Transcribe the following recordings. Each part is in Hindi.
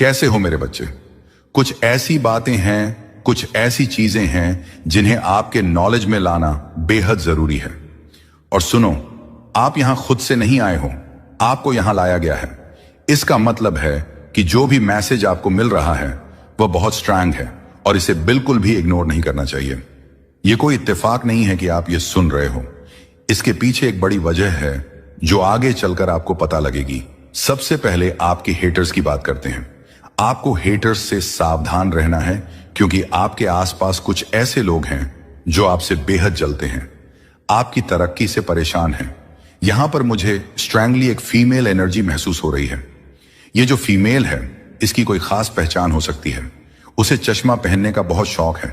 कैसे हो मेरे बच्चे? कुछ ऐसी बातें हैं, कुछ ऐसी चीजें हैं जिन्हें आपके नॉलेज में लाना बेहद जरूरी है। और सुनो, आप यहां खुद से नहीं आए हो, आपको यहां लाया गया है। इसका मतलब है कि जो भी मैसेज आपको मिल रहा है वह बहुत स्ट्रांग है और इसे बिल्कुल भी इग्नोर नहीं करना चाहिए। यह कोई इत्तेफाक नहीं है कि आप ये सुन रहे हो। इसके पीछे एक बड़ी वजह है जो आगे चलकर आपको पता लगेगी। सबसे पहले आपके हेटर्स की बात करते हैं। आपको हेटर्स से सावधान रहना है क्योंकि आपके आसपास कुछ ऐसे लोग हैं जो आपसे बेहद जलते हैं, आपकी तरक्की से परेशान हैं। यहां पर मुझे स्ट्रांगली एक फीमेल एनर्जी महसूस हो रही है। ये जो फीमेल है इसकी कोई खास पहचान हो सकती है। उसे चश्मा पहनने का बहुत शौक है,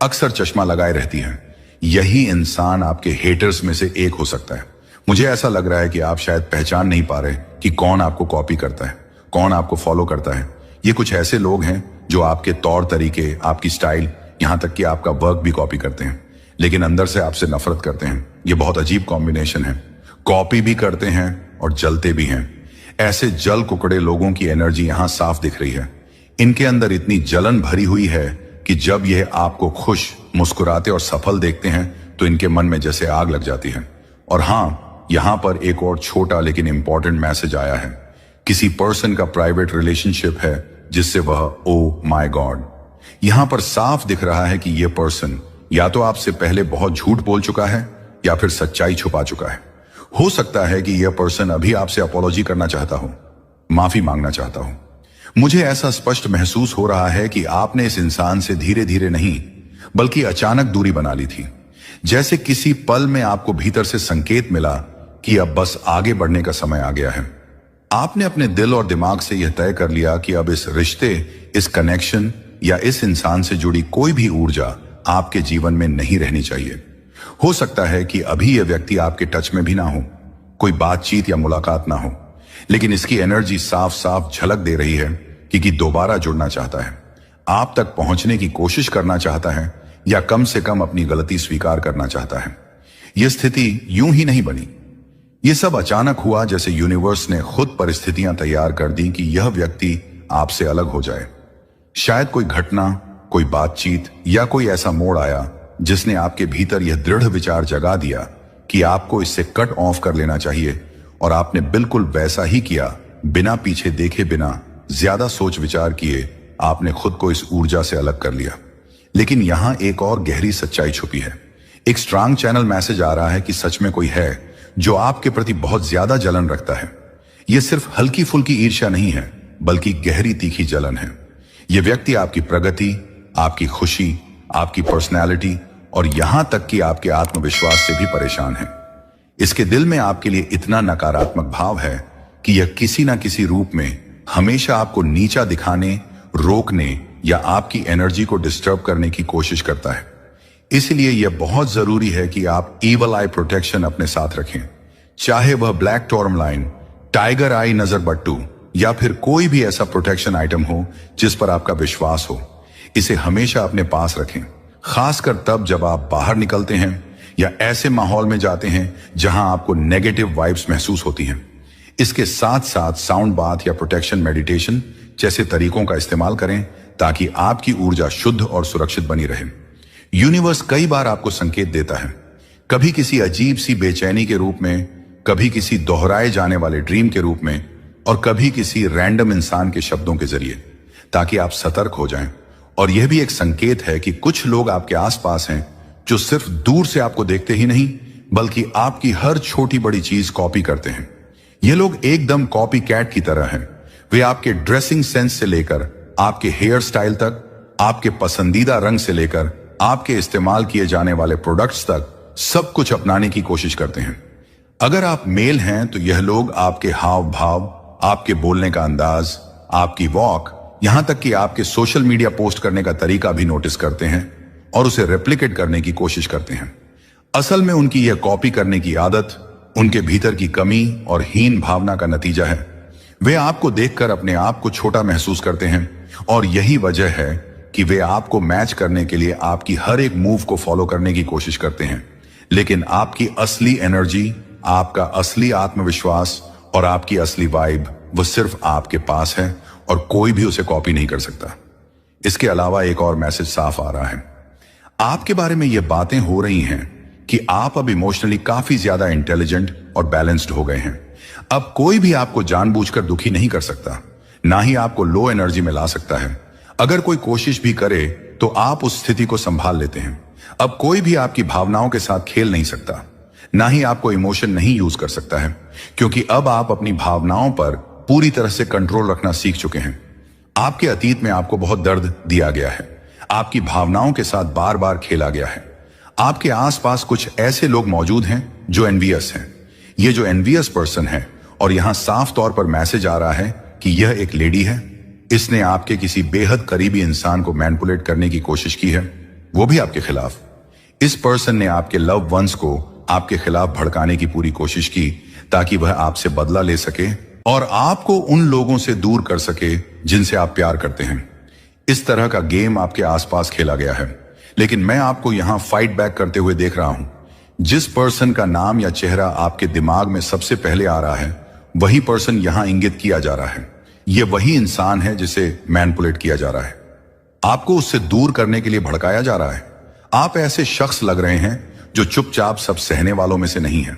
अक्सर चश्मा लगाए रहती है। यही इंसान आपके हेटर्स में से एक हो सकता है। मुझे ऐसा लग रहा है कि आप शायद पहचान नहीं पा रहे कि कौन आपको कॉपी करता है, कौन आपको फॉलो करता है। ये कुछ ऐसे लोग हैं जो आपके तौर तरीके, आपकी स्टाइल, यहां तक कि आपका वर्क भी कॉपी करते हैं, लेकिन अंदर से आपसे नफरत करते हैं। ये बहुत अजीब कॉम्बिनेशन है। कॉपी भी करते हैं और जलते भी हैं। ऐसे जल कुकड़े लोगों की एनर्जी यहां साफ दिख रही है। इनके अंदर इतनी जलन भरी हुई है कि जब यह आपको खुश, मुस्कुराते और सफल देखते हैं तो इनके मन में जैसे आग लग जाती है। और हां, यहां पर एक और छोटा लेकिन इंपॉर्टेंट मैसेज आया है। किसी पर्सन का प्राइवेट रिलेशनशिप है जिससे वह ओ माय गॉड। यहां पर साफ दिख रहा है कि यह पर्सन या तो आपसे पहले बहुत झूठ बोल चुका है या फिर सच्चाई छुपा चुका है। हो सकता है कि यह पर्सन अभी आपसे अपॉलॉजी करना चाहता हो, माफी मांगना चाहता हो। मुझे ऐसा स्पष्ट महसूस हो रहा है कि आपने इस इंसान से धीरे धीरे नहीं बल्कि अचानक दूरी बना ली थी। जैसे किसी पल में आपको भीतर से संकेत मिला कि अब बस आगे बढ़ने का समय आ गया है। आपने अपने दिल और दिमाग से यह तय कर लिया कि अब इस रिश्ते, इस कनेक्शन या इस इंसान से जुड़ी कोई भी ऊर्जा आपके जीवन में नहीं रहनी चाहिए। हो सकता है कि अभी यह व्यक्ति आपके टच में भी ना हो, कोई बातचीत या मुलाकात ना हो, लेकिन इसकी एनर्जी साफ साफ झलक दे रही है कि दोबारा जुड़ना चाहता है, आप तक पहुंचने की कोशिश करना चाहता है या कम से कम अपनी गलती स्वीकार करना चाहता है। यह स्थिति यूं ही नहीं बनी। यह सब अचानक हुआ, जैसे यूनिवर्स ने खुद परिस्थितियां तैयार कर दी कि यह व्यक्ति आपसे अलग हो जाए। शायद कोई घटना, कोई बातचीत या कोई ऐसा मोड़ आया जिसने आपके भीतर यह दृढ़ विचार जगा दिया कि आपको इससे कट ऑफ कर लेना चाहिए, और आपने बिल्कुल वैसा ही किया। बिना पीछे देखे, बिना ज्यादा सोच विचार किए आपने खुद को इस ऊर्जा से अलग कर लिया। लेकिन यहां एक और गहरी सच्चाई छुपी है। एक स्ट्रांग चैनल मैसेज आ रहा है कि सच में कोई है जो आपके प्रति बहुत ज्यादा जलन रखता है। यह सिर्फ हल्की फुल्की ईर्ष्या नहीं है, बल्कि गहरी तीखी जलन है। यह व्यक्ति आपकी प्रगति, आपकी खुशी, आपकी पर्सनैलिटी और यहां तक कि आपके आत्मविश्वास से भी परेशान है। इसके दिल में आपके लिए इतना नकारात्मक भाव है कि यह किसी ना किसी रूप में हमेशा आपको नीचा दिखाने, रोकने या आपकी एनर्जी को डिस्टर्ब करने की कोशिश करता है। इसलिए यह बहुत जरूरी है कि आप ईवल आई प्रोटेक्शन अपने साथ रखें, चाहे वह ब्लैक टॉर्मलाइन, टाइगर आई नजर बट्टू या फिर कोई भी ऐसा प्रोटेक्शन आइटम हो जिस पर आपका विश्वास हो। इसे हमेशा अपने पास रखें, खासकर तब जब आप बाहर निकलते हैं या ऐसे माहौल में जाते हैं जहां आपको नेगेटिव वाइब्स महसूस होती हैं। इसके साथ साथ साउंड बाथ या प्रोटेक्शन मेडिटेशन जैसे तरीकों का इस्तेमाल करें ताकि आपकी ऊर्जा शुद्ध और सुरक्षित बनी रहे। यूनिवर्स कई बार आपको संकेत देता है, कभी किसी अजीब सी बेचैनी के रूप में, कभी किसी दोहराए जाने वाले ड्रीम के रूप में और कभी किसी रैंडम इंसान के शब्दों के जरिए, ताकि आप सतर्क हो जाएं। और यह भी एक संकेत है कि कुछ लोग आपके आसपास हैं जो सिर्फ दूर से आपको देखते ही नहीं बल्कि आपकी हर छोटी बड़ी चीज कॉपी करते हैं। ये लोग एकदम कॉपी कैट की तरह हैं। वे आपके ड्रेसिंग सेंस से लेकर आपके हेयर स्टाइल तक, आपके पसंदीदा रंग से लेकर आपके इस्तेमाल किए जाने वाले प्रोडक्ट्स तक सब कुछ अपनाने की कोशिश करते हैं। अगर आप मेल हैं तो यह लोग आपके हाव भाव, आपके बोलने का अंदाज, आपकी वॉक, यहां तक कि आपके सोशल मीडिया पोस्ट करने का तरीका भी नोटिस करते हैं और उसे रेप्लिकेट करने की कोशिश करते हैं। असल में उनकी यह कॉपी करने की आदत उनके भीतर की कमी और हीन भावना का नतीजा है। वे आपको देखकर अपने आप को छोटा महसूस करते हैं और यही वजह है कि वे आपको मैच करने के लिए आपकी हर एक मूव को फॉलो करने की कोशिश करते हैं। लेकिन आपकी असली एनर्जी, आपका असली आत्मविश्वास और आपकी असली वाइब वो सिर्फ आपके पास है और कोई भी उसे कॉपी नहीं कर सकता। इसके अलावा एक और मैसेज साफ आ रहा है। आपके बारे में यह बातें हो रही हैं कि आप अब इमोशनली काफी ज्यादा इंटेलिजेंट और बैलेंस्ड हो गए हैं। अब कोई भी आपको जानबूझकर दुखी नहीं कर सकता, ना ही आपको लो एनर्जी में ला सकता है। अगर कोई कोशिश भी करे तो आप उस स्थिति को संभाल लेते हैं। अब कोई भी आपकी भावनाओं के साथ खेल नहीं सकता, ना ही आपको इमोशन नहीं यूज कर सकता है, क्योंकि अब आप अपनी भावनाओं पर पूरी तरह से कंट्रोल रखना सीख चुके हैं। आपके अतीत में आपको बहुत दर्द दिया गया है, आपकी भावनाओं के साथ बार बार खेला गया है। आपके आसपास कुछ ऐसे लोग मौजूद हैं जो एनवियस हैं। ये जो एनवियस पर्सन है, और यहां साफ तौर पर मैसेज आ रहा है कि यह एक लेडी है। इसने आपके किसी बेहद करीबी इंसान को मैनिपुलेट करने की कोशिश की है, वो भी आपके खिलाफ। इस पर्सन ने आपके लव वंस को आपके खिलाफ भड़काने की पूरी कोशिश की ताकि वह आपसे बदला ले सके और आपको उन लोगों से दूर कर सके जिनसे आप प्यार करते हैं। इस तरह का गेम आपके आसपास खेला गया है, लेकिन मैं आपको यहां फाइट बैक करते हुए देख रहा हूं। जिस पर्सन का नाम या चेहरा आपके दिमाग में सबसे पहले आ रहा है, वही पर्सन यहां इंगित किया जा रहा है। यह वही इंसान है जिसे मैनिपुलेट किया जा रहा है। आपको उससे दूर करने के लिए भड़काया जा रहा है। आप ऐसे शख्स लग रहे हैं जो चुपचाप सब सहने वालों में से नहीं है।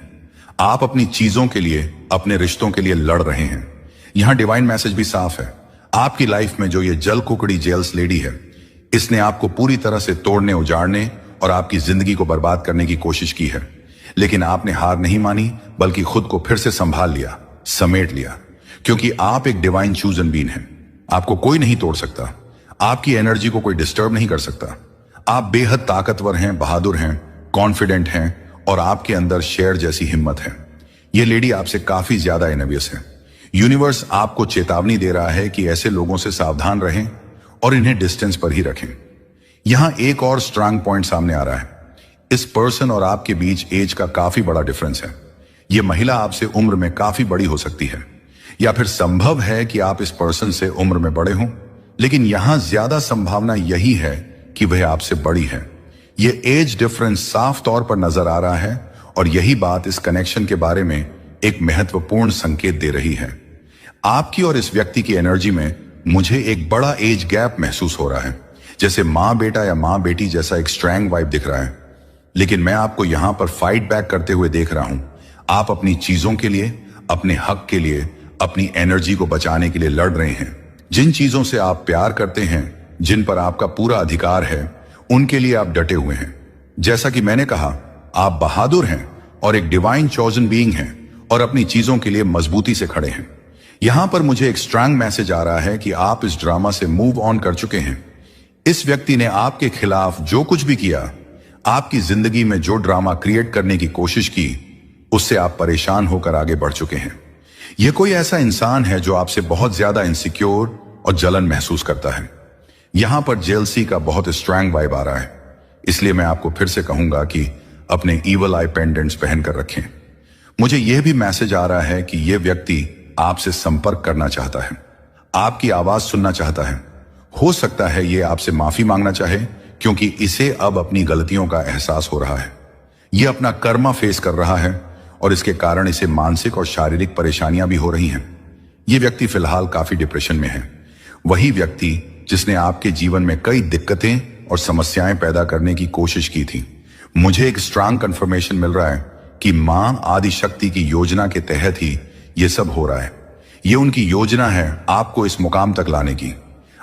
आप अपनी चीजों के लिए, अपने रिश्तों के लिए लड़ रहे हैं। यहां डिवाइन मैसेज भी साफ है। आपकी लाइफ में जो ये जल कुकड़ी जेल्स लेडी है, इसने आपको पूरी तरह से तोड़ने, उजाड़ने और आपकी जिंदगी को बर्बाद करने की कोशिश की है। लेकिन आपने हार नहीं मानी, बल्कि खुद को फिर से संभाल लिया, समेट लिया, क्योंकि आप एक डिवाइन चूजन बीन हैं। आपको कोई नहीं तोड़ सकता, आपकी एनर्जी को कोई डिस्टर्ब नहीं कर सकता। आप बेहद ताकतवर हैं, बहादुर हैं, कॉन्फिडेंट हैं और आपके अंदर शेर जैसी हिम्मत है। यह लेडी आपसे काफी ज्यादा एनवियस है। यूनिवर्स आपको चेतावनी दे रहा है कि ऐसे लोगों से सावधान रहें और इन्हें डिस्टेंस पर ही रखें। यहां एक और स्ट्रांग पॉइंट सामने आ रहा है। इस पर्सन और आपके बीच एज का काफी बड़ा डिफरेंस है। यह महिला आपसे उम्र में काफी बड़ी हो सकती है, या फिर संभव है कि आप इस पर्सन से उम्र में बड़े हों, लेकिन यहां ज्यादा संभावना यही है कि वह आपसे बड़ी है। यह एज डिफरेंस साफ तौर पर नजर आ रहा है और यही बात इस कनेक्शन के बारे में एक महत्वपूर्ण संकेत दे रही है। आपकी और इस व्यक्ति की एनर्जी में मुझे एक बड़ा एज गैप महसूस हो रहा है, जैसे मां बेटा या मां बेटी जैसा एक स्ट्रैंग वाइब दिख रहा है। लेकिन मैं आपको यहां पर फाइट बैक करते हुए देख रहा हूं। आप अपनी चीजों के लिए, अपने हक के लिए, अपनी एनर्जी को बचाने के लिए लड़ रहे हैं। जिन चीजों से आप प्यार करते हैं, जिन पर आपका पूरा अधिकार है, उनके लिए आप डटे हुए हैं। जैसा कि मैंने कहा, आप बहादुर हैं और एक डिवाइन चॉजन बीइंग हैं और अपनी चीजों के लिए मजबूती से खड़े हैं। यहां पर मुझे एक स्ट्रांग मैसेज आ रहा है कि आप इस ड्रामा से मूव ऑन कर चुके हैं। इस व्यक्ति ने आपके खिलाफ जो कुछ भी किया, आपकी जिंदगी में जो ड्रामा क्रिएट करने की कोशिश की, उससे आप परेशान होकर आगे बढ़ चुके हैं। यह कोई ऐसा इंसान है जो आपसे बहुत ज्यादा इनसिक्योर और जलन महसूस करता है। यहां पर जेलसी का बहुत स्ट्रांग वाइब आ रहा है, इसलिए मैं आपको फिर से कहूंगा कि अपने ईवल आई पेंडेंट्स पहनकर रखें। मुझे यह भी मैसेज आ रहा है कि यह व्यक्ति आपसे संपर्क करना चाहता है, आपकी आवाज सुनना चाहता है। हो सकता है यह आपसे माफी मांगना चाहे, क्योंकि इसे अब अपनी गलतियों का एहसास हो रहा है। यह अपना कर्मा फेस कर रहा है और इसके कारण इसे मानसिक और शारीरिक परेशानियां भी हो रही हैं। यह व्यक्ति फिलहाल काफी डिप्रेशन में है। वही व्यक्ति जिसने आपके जीवन में कई दिक्कतें और समस्याएं पैदा करने की कोशिश की थी। मुझे एक स्ट्रांग कंफर्मेशन मिल रहा है कि मां आदि शक्ति की योजना के तहत ही यह सब हो रहा है। यह उनकी योजना है आपको इस मुकाम तक लाने की।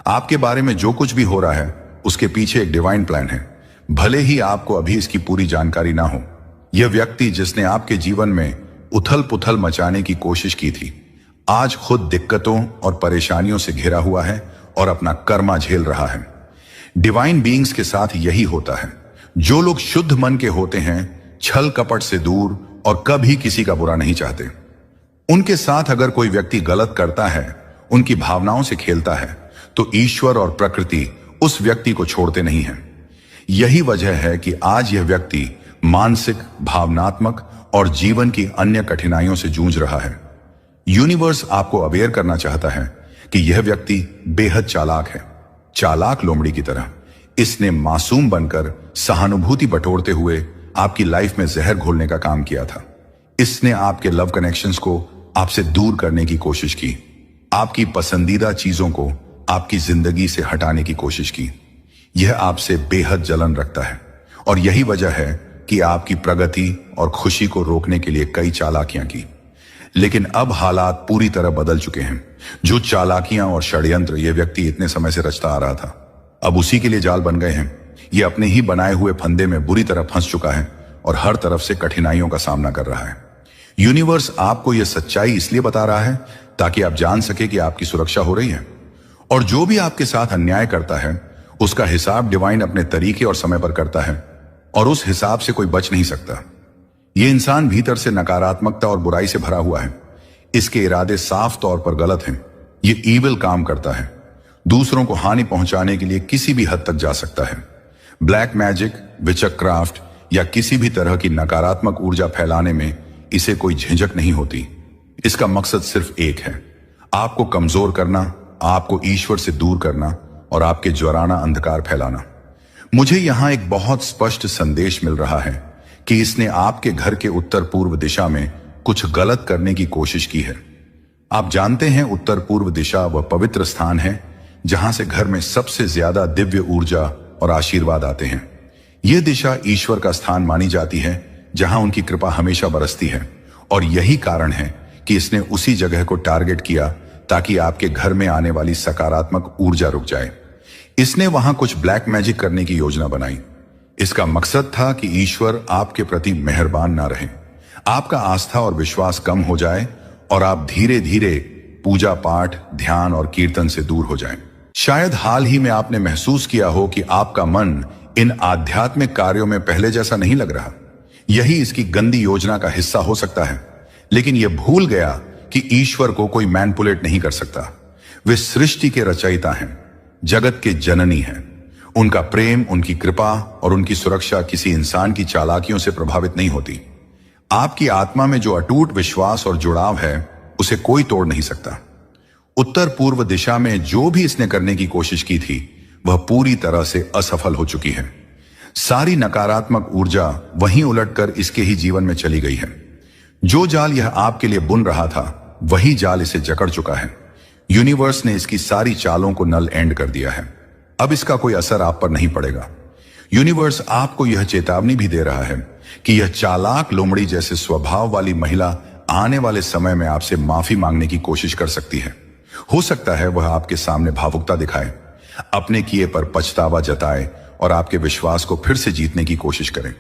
आपके बारे में जो कुछ भी हो रहा है, उसके पीछे एक डिवाइन प्लान है, भले ही आपको अभी इसकी पूरी जानकारी ना हो। यह व्यक्ति जिसने आपके जीवन में उथल पुथल मचाने की कोशिश की थी, आज खुद दिक्कतों और परेशानियों से घिरा हुआ है और अपना कर्मा झेल रहा है। डिवाइन बीइंग्स के साथ यही होता है। जो लोग शुद्ध मन के होते हैं, छल कपट से दूर और कभी किसी का बुरा नहीं चाहते, उनके साथ अगर कोई व्यक्ति गलत करता है, उनकी भावनाओं से खेलता है, तो ईश्वर और प्रकृति उस व्यक्ति को छोड़ते नहीं हैं। यही वजह है कि आज यह व्यक्ति मानसिक, भावनात्मक और जीवन की अन्य कठिनाइयों से जूझ रहा है। यूनिवर्स आपको अवेयर करना चाहता है कि यह व्यक्ति बेहद चालाक है, चालाक लोमड़ी की तरह। इसने मासूम बनकर सहानुभूति बटोरते हुए आपकी लाइफ में जहर घोलने का काम किया था। इसने आपके लव कनेक्शंस को आपसे दूर करने की कोशिश की। आपकी पसंदीदा चीजों को आपकी जिंदगी से हटाने की कोशिश की। यह आपसे बेहद जलन रखता है और यही वजह है कि आपकी प्रगति और खुशी को रोकने के लिए कई चालाकियां की। लेकिन अब हालात पूरी तरह बदल चुके हैं। जो चालाकियां और षड्यंत्र यह व्यक्ति इतने समय से रचता आ रहा था, अब उसी के लिए जाल बन गए हैं। यह अपने ही बनाए हुए फंदे में बुरी तरह फंस चुका है और हर तरफ से कठिनाइयों का सामना कर रहा है। यूनिवर्स आपको यह सच्चाई इसलिए बता रहा है ताकि आप जान सके कि आपकी सुरक्षा हो रही है, और जो भी आपके साथ अन्याय करता है उसका हिसाब डिवाइन अपने तरीके और समय पर करता है, और उस हिसाब से कोई बच नहीं सकता। यह इंसान भीतर से नकारात्मकता और बुराई से भरा हुआ है। इसके इरादे साफ तौर पर गलत हैं। यह ईविल काम करता है, दूसरों को हानि पहुंचाने के लिए किसी भी हद तक जा सकता है। ब्लैक मैजिक, विचक्राफ्ट या किसी भी तरह की नकारात्मक ऊर्जा फैलाने में इसे कोई झिझक नहीं होती। इसका मकसद सिर्फ एक है, आपको कमजोर करना, आपको ईश्वर से दूर करना और आपके ज्वराना अंधकार फैलाना। मुझे यहां एक बहुत स्पष्ट संदेश मिल रहा है कि इसने आपके घर के उत्तर पूर्व दिशा में कुछ गलत करने की कोशिश की है। आप जानते हैं, उत्तर पूर्व दिशा वह पवित्र स्थान है जहां से घर में सबसे ज्यादा दिव्य ऊर्जा और आशीर्वाद आते हैं। यह दिशा ईश्वर का स्थान मानी जाती है जहां उनकी कृपा हमेशा बरसती है, और यही कारण है कि इसने उसी जगह को टारगेट किया ताकि आपके घर में आने वाली सकारात्मक ऊर्जा रुक जाए। इसने वहां कुछ ब्लैक मैजिक करने की योजना बनाई। इसका मकसद था कि ईश्वर आपके प्रति मेहरबान ना रहे, आपका आस्था और विश्वास कम हो जाए और आप धीरे धीरे पूजा पाठ, ध्यान और कीर्तन से दूर हो जाएं। शायद हाल ही में आपने महसूस किया हो कि आपका मन इन आध्यात्मिक कार्यों में पहले जैसा नहीं लग रहा। यही इसकी गंदी योजना का हिस्सा हो सकता है, लेकिन यह भूल गया कि ईश्वर को कोई मैनिपुलेट नहीं कर सकता। वे सृष्टि के रचयिता हैं, जगत के जननी हैं। उनका प्रेम, उनकी कृपा और उनकी सुरक्षा किसी इंसान की चालाकियों से प्रभावित नहीं होती। आपकी आत्मा में जो अटूट विश्वास और जुड़ाव है उसे कोई तोड़ नहीं सकता। उत्तर पूर्व दिशा में जो भी इसने करने की कोशिश की थी वह पूरी तरह से असफल हो चुकी है। सारी नकारात्मक ऊर्जा वहीं उलटकर इसके ही जीवन में चली गई है। जो जाल यह आपके लिए बुन रहा था वही जाल इसे जकड़ चुका है। यूनिवर्स ने इसकी सारी चालों को नल एंड कर दिया है। अब इसका कोई असर आप पर नहीं पड़ेगा। यूनिवर्स आपको यह चेतावनी भी दे रहा है कि यह चालाक लोमड़ी जैसे स्वभाव वाली महिला आने वाले समय में आपसे माफी मांगने की कोशिश कर सकती है। हो सकता है वह आपके सामने भावुकता दिखाए, अपने किए पर पछतावा जताए और आपके विश्वास को फिर से जीतने की कोशिश करें।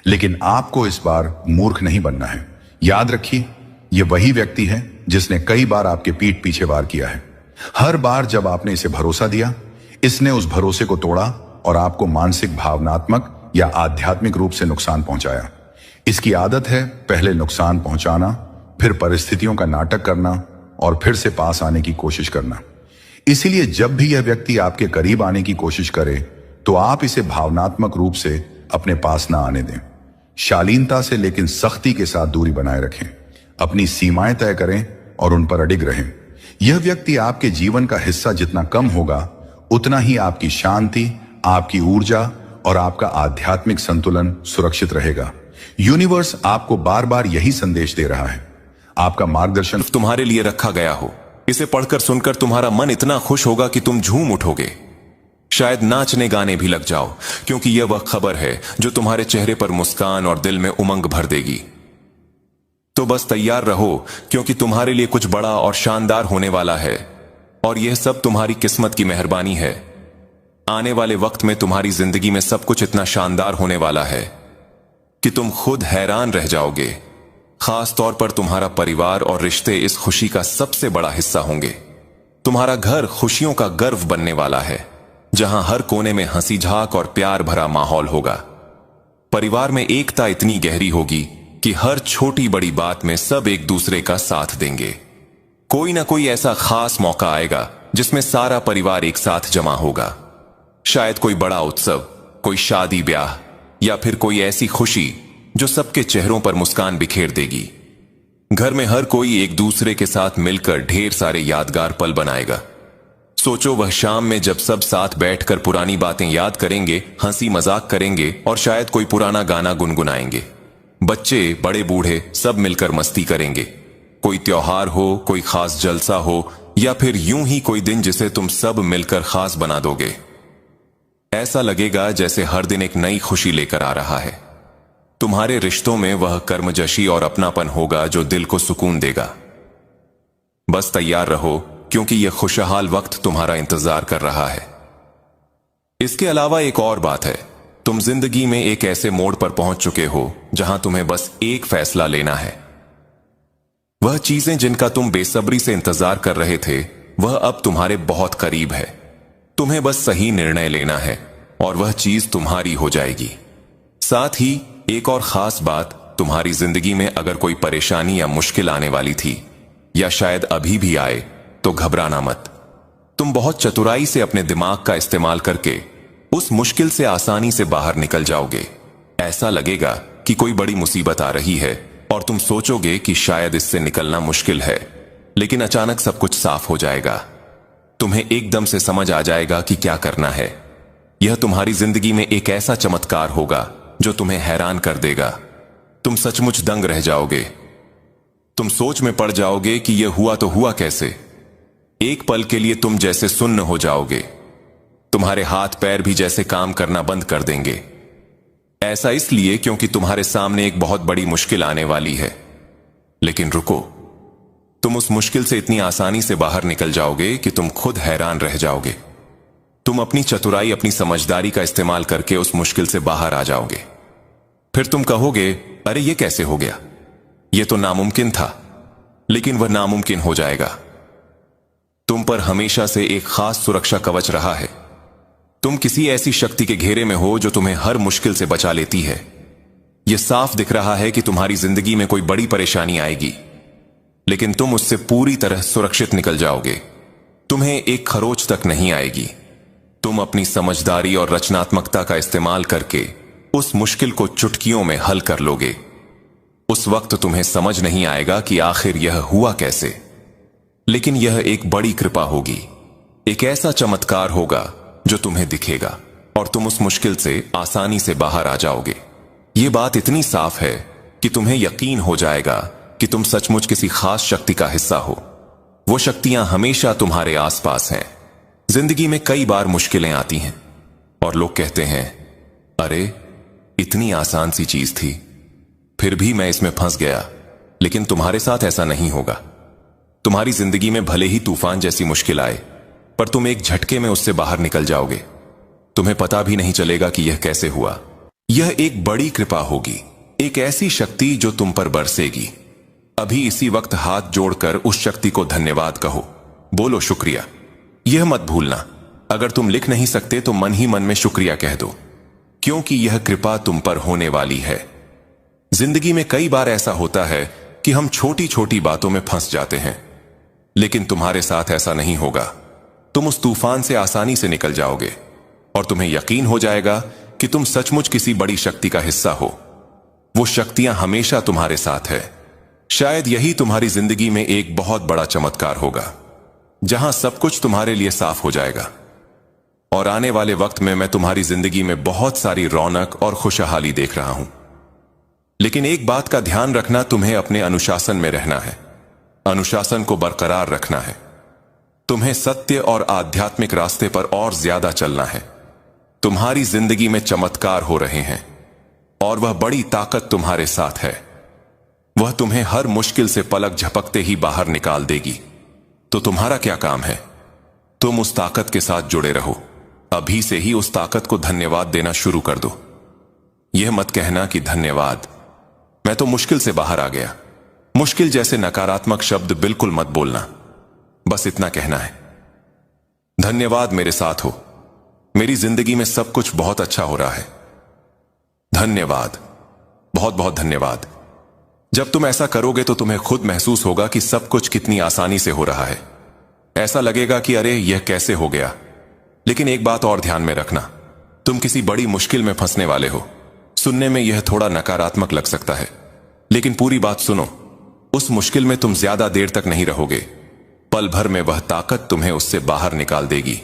लेकिन आपको इस बार मूर्ख नहीं बनना है। याद रखिए, यह वही व्यक्ति है जिसने कई बार आपके पीठ पीछे वार किया है। हर बार जब आपने इसे भरोसा दिया, इसने उस भरोसे को तोड़ा और आपको मानसिक, भावनात्मक या आध्यात्मिक रूप से नुकसान पहुंचाया। इसकी आदत है पहले नुकसान पहुंचाना, फिर परिस्थितियों का नाटक करना और फिर से पास आने की कोशिश करना। इसीलिए जब भी यह व्यक्ति आपके करीब आने की कोशिश करे तो आप इसे भावनात्मक रूप से अपने पास ना आने दें। शालीनता से लेकिन सख्ती के साथ दूरी बनाए रखें। अपनी सीमाएं तय करें और उन पर अडिग रहें। यह व्यक्ति आपके जीवन का हिस्सा जितना कम होगा उतना ही आपकी शांति, आपकी ऊर्जा और आपका आध्यात्मिक संतुलन सुरक्षित रहेगा। यूनिवर्स आपको बार बार यही संदेश दे रहा है। आपका मार्गदर्शन तुम्हारे लिए रखा गया हो। इसे पढ़कर सुनकर तुम्हारा मन इतना खुश होगा कि तुम झूम उठोगे। शायद नाचने गाने भी लग जाओ, क्योंकि यह वह खबर है जो तुम्हारे चेहरे पर मुस्कान और दिल में उमंग भर देगी। तो बस तैयार रहो, क्योंकि तुम्हारे लिए कुछ बड़ा और शानदार होने वाला है, और यह सब तुम्हारी किस्मत की मेहरबानी है। आने वाले वक्त में तुम्हारी जिंदगी में सब कुछ इतना शानदार होने वाला है कि तुम खुद हैरान रह जाओगे। खास तौर पर तुम्हारा परिवार और रिश्ते इस खुशी का सबसे बड़ा हिस्सा होंगे। तुम्हारा घर खुशियों का गर्व बनने वाला है, जहां हर कोने में हंसी झाक और प्यार भरा माहौल होगा। परिवार में एकता इतनी गहरी होगी कि हर छोटी बड़ी बात में सब एक दूसरे का साथ देंगे। कोई ना कोई ऐसा खास मौका आएगा जिसमें सारा परिवार एक साथ जमा होगा। शायद कोई बड़ा उत्सव, कोई शादी ब्याह, या फिर कोई ऐसी खुशी जो सबके चेहरों पर मुस्कान बिखेर देगी। घर में हर कोई एक दूसरे के साथ मिलकर ढेर सारे यादगार पल बनाएगा। सोचो वह शाम में जब सब साथ बैठकर पुरानी बातें याद करेंगे, हंसी मजाक करेंगे और शायद कोई पुराना गाना गुनगुनाएंगे। बच्चे, बड़े बूढ़े सब मिलकर मस्ती करेंगे। कोई त्योहार हो, कोई खास जलसा हो या फिर यूं ही कोई दिन जिसे तुम सब मिलकर खास बना दोगे। ऐसा लगेगा जैसे हर दिन एक नई खुशी लेकर आ रहा है। तुम्हारे रिश्तों में वह कर्मजशी और अपनापन होगा जो दिल को सुकून देगा। बस तैयार रहो, क्योंकि यह खुशहाल वक्त तुम्हारा इंतजार कर रहा है। इसके अलावा एक और बात है, तुम जिंदगी में एक ऐसे मोड़ पर पहुंच चुके हो जहां तुम्हें बस एक फैसला लेना है। वह चीजें जिनका तुम बेसब्री से इंतजार कर रहे थे, वह अब तुम्हारे बहुत करीब है। तुम्हें बस सही निर्णय लेना है और वह चीज तुम्हारी हो जाएगी। साथ ही एक और खास बात, तुम्हारी जिंदगी में अगर कोई परेशानी या मुश्किल आने वाली थी या शायद अभी भी आए, तो घबराना मत। तुम बहुत चतुराई से अपने दिमाग का इस्तेमाल करके उस मुश्किल से आसानी से बाहर निकल जाओगे। ऐसा लगेगा कि कोई बड़ी मुसीबत आ रही है और तुम सोचोगे कि शायद इससे निकलना मुश्किल है, लेकिन अचानक सब कुछ साफ हो जाएगा। तुम्हें एकदम से समझ आ जाएगा कि क्या करना है। यह तुम्हारी जिंदगी में एक ऐसा चमत्कार होगा जो तुम्हें हैरान कर देगा। तुम सचमुच दंग रह जाओगे। तुम सोच में पड़ जाओगे कि यह हुआ तो हुआ कैसे। एक पल के लिए तुम जैसे सुन्न हो जाओगे। तुम्हारे हाथ पैर भी जैसे काम करना बंद कर देंगे। ऐसा इसलिए क्योंकि तुम्हारे सामने एक बहुत बड़ी मुश्किल आने वाली है। लेकिन रुको, तुम उस मुश्किल से इतनी आसानी से बाहर निकल जाओगे कि तुम खुद हैरान रह जाओगे। तुम अपनी चतुराई, अपनी समझदारी का इस्तेमाल करके उस मुश्किल से बाहर आ जाओगे। फिर तुम कहोगे, अरे ये कैसे हो गया, ये तो नामुमकिन था। लेकिन वह नामुमकिन हो जाएगा। तुम पर हमेशा से एक खास सुरक्षा कवच रहा है। तुम किसी ऐसी शक्ति के घेरे में हो जो तुम्हें हर मुश्किल से बचा लेती है। यह साफ दिख रहा है कि तुम्हारी जिंदगी में कोई बड़ी परेशानी आएगी, लेकिन तुम उससे पूरी तरह सुरक्षित निकल जाओगे। तुम्हें एक खरोच तक नहीं आएगी। तुम अपनी समझदारी और रचनात्मकता का इस्तेमाल करके उस मुश्किल को चुटकियों में हल कर लोगे। उस वक्त तुम्हें समझ नहीं आएगा कि आखिर यह हुआ कैसे, लेकिन यह एक बड़ी कृपा होगी। एक ऐसा चमत्कार होगा जो तुम्हें दिखेगा और तुम उस मुश्किल से आसानी से बाहर आ जाओगे। यह बात इतनी साफ है कि तुम्हें यकीन हो जाएगा कि तुम सचमुच किसी खास शक्ति का हिस्सा हो। वो शक्तियां हमेशा तुम्हारे आसपास हैं। जिंदगी में कई बार मुश्किलें आती हैं और लोग कहते हैं, अरे इतनी आसान सी चीज थी, फिर भी मैं इसमें फंस गया। लेकिन तुम्हारे साथ ऐसा नहीं होगा। तुम्हारी जिंदगी में भले ही तूफान जैसी मुश्किल आए, पर तुम एक झटके में उससे बाहर निकल जाओगे। तुम्हें पता भी नहीं चलेगा कि यह कैसे हुआ। यह एक बड़ी कृपा होगी, एक ऐसी शक्ति जो तुम पर बरसेगी। अभी इसी वक्त हाथ जोड़कर उस शक्ति को धन्यवाद कहो। बोलो शुक्रिया। यह मत भूलना, अगर तुम लिख नहीं सकते तो मन ही मन में शुक्रिया कह दो, क्योंकि यह कृपा तुम पर होने वाली है। जिंदगी में कई बार ऐसा होता है कि हम छोटी छोटी बातों में फंस जाते हैं, लेकिन तुम्हारे साथ ऐसा नहीं होगा। तुम उस तूफान से आसानी से निकल जाओगे और तुम्हें यकीन हो जाएगा कि तुम सचमुच किसी बड़ी शक्ति का हिस्सा हो। वो शक्तियां हमेशा तुम्हारे साथ है। शायद यही तुम्हारी जिंदगी में एक बहुत बड़ा चमत्कार होगा, जहां सब कुछ तुम्हारे लिए साफ हो जाएगा। और आने वाले वक्त में मैं तुम्हारी जिंदगी में बहुत सारी रौनक और खुशहाली देख रहा हूं। लेकिन एक बात का ध्यान रखना, तुम्हें अपने अनुशासन में रहना है। अनुशासन को बरकरार रखना है। तुम्हें सत्य और आध्यात्मिक रास्ते पर और ज्यादा चलना है। तुम्हारी जिंदगी में चमत्कार हो रहे हैं और वह बड़ी ताकत तुम्हारे साथ है। वह तुम्हें हर मुश्किल से पलक झपकते ही बाहर निकाल देगी। तो तुम्हारा क्या काम है? तुम उस ताकत के साथ जुड़े रहो। अभी से ही उस ताकत को धन्यवाद देना शुरू कर दो। यह मत कहना कि धन्यवाद, मैं तो मुश्किल से बाहर आ गया। मुश्किल जैसे नकारात्मक शब्द बिल्कुल मत बोलना। बस इतना कहना है, धन्यवाद मेरे साथ हो, मेरी जिंदगी में सब कुछ बहुत अच्छा हो रहा है। धन्यवाद, बहुत बहुत धन्यवाद। जब तुम ऐसा करोगे तो तुम्हें खुद महसूस होगा कि सब कुछ कितनी आसानी से हो रहा है। ऐसा लगेगा कि अरे यह कैसे हो गया। लेकिन एक बात और ध्यान में रखना, तुम किसी बड़ी मुश्किल में फंसने वाले हो। सुनने में यह थोड़ा नकारात्मक लग सकता है, लेकिन पूरी बात सुनो। उस मुश्किल में तुम ज्यादा देर तक नहीं रहोगे। पल भर में वह ताकत तुम्हें उससे बाहर निकाल देगी